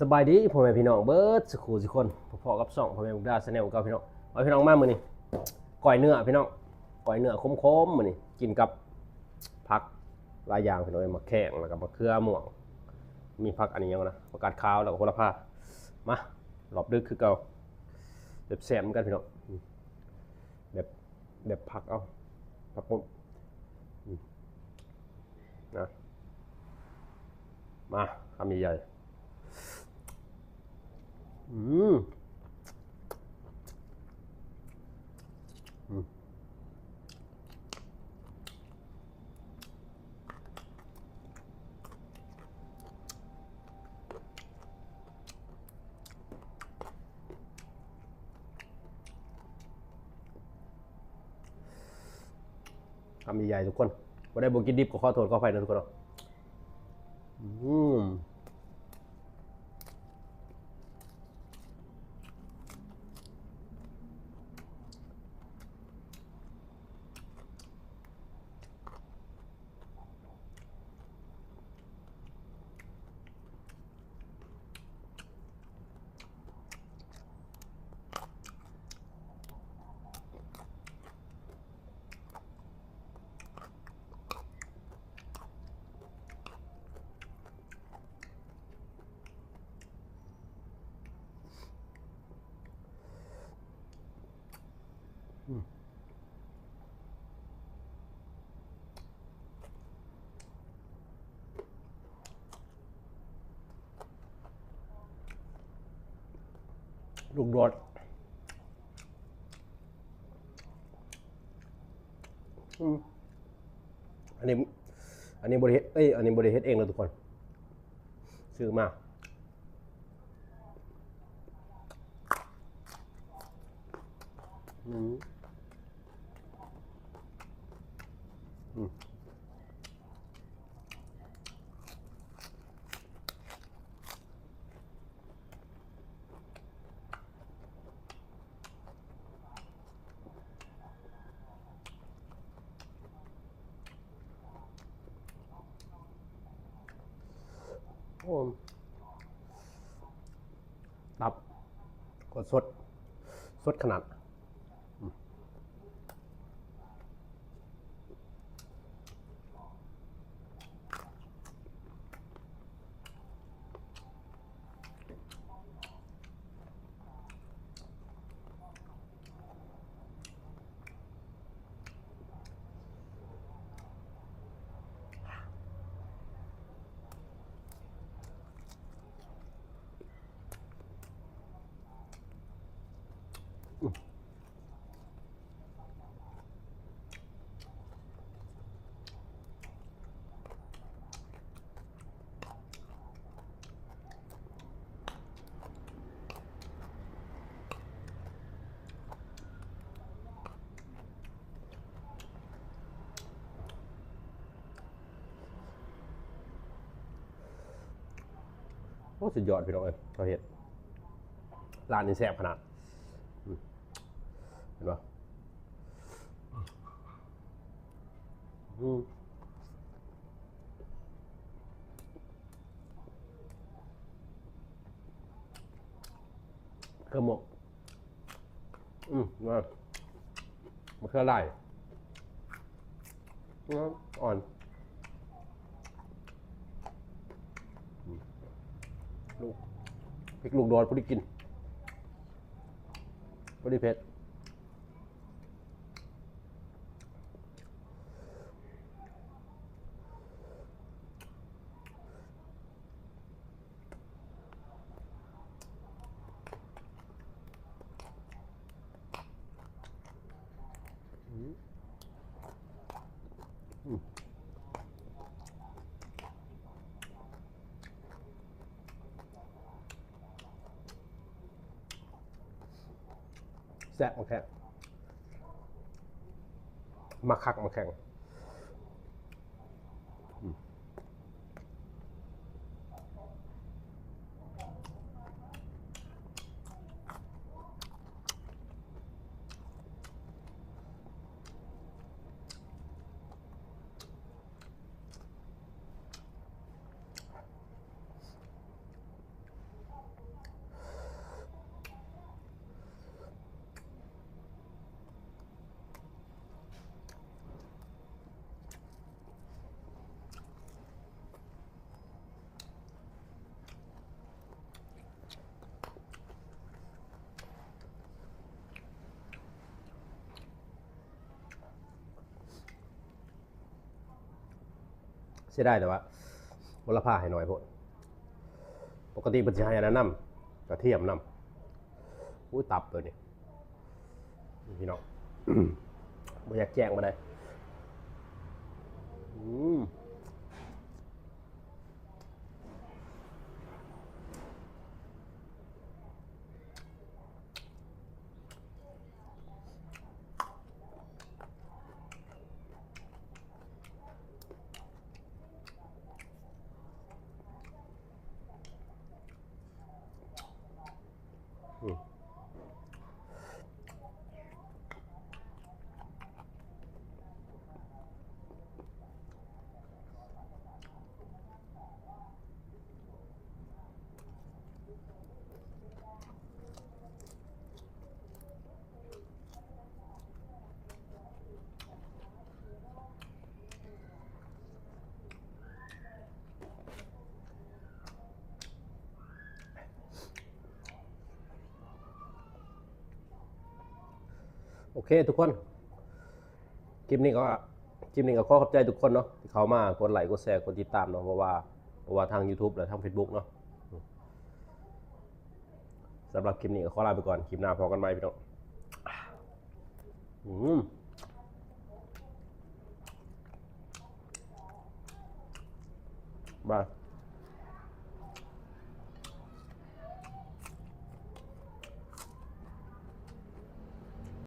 สบายดีพ่อแม่พี่น้องเบิร์ดสุขุสุคนพอๆกับสองพ่อแม่บุกดาแนลกับพี่น้องเอาพี่น้องมามื้อนี้ก้อยเนื้อพี่น้องก้อยเนื้อคมๆมื้อนี้กินกับผักหลายอย่างพี่น้องมะแข้งแล้วก็มะเขือม่วงมีผักอันนี้ยังนะผักกาดขาวแล้วก็โหระพามารอบดึกคือเก่าแบบแซ่บเหมือนกันพี่น้องแบบแบบผักเอาผักปุ่นนะมาคำใหญ่ๆคำใหญ่ๆทุกคนบ่ได้บ่กินดิบก็ขอโทษขออภัยนะทุกคนเนาะอืมลูกโดดอันนี้อันนี้บริเฮ็ดอันนี้บริเฮ็ดเองเลยทุกคนซื้อมาอืมโอ้ตับก็สดขนาดโอ้สุดยอดพี่น้องเอ้ยเขาเฮ็ดร้านนี้แซ่บขนาดเห็นป่ะเครื่องหมกมาเขือไล่อ่อนลูกพริกลูกโดดพอดีกินพอดีเผ็ดแซ่บมาแข่งมาคักมาแข่ง เสียดายแต่ว่ามูลค่าให้น้อยโพดปกติเพิ่นสิให้อันนั้นนำกระเทียมนำอุ้ยตับตัวนี้พี่น้อง บ่อยากแจ้งมาได้อืมโอเคทุกคนคลิปนี้ก็ขอขอบใจทุกคนเนาะที่เข้ามากดไลค์กดแชร์กดติดตามเนาะเพราะว่าทาง YouTube และทาง Facebook เนาะสำหรับคลิปนี้ก็ขอลาไปก่อนคลิปหน้าพอกันใหม่พี่น้องบาย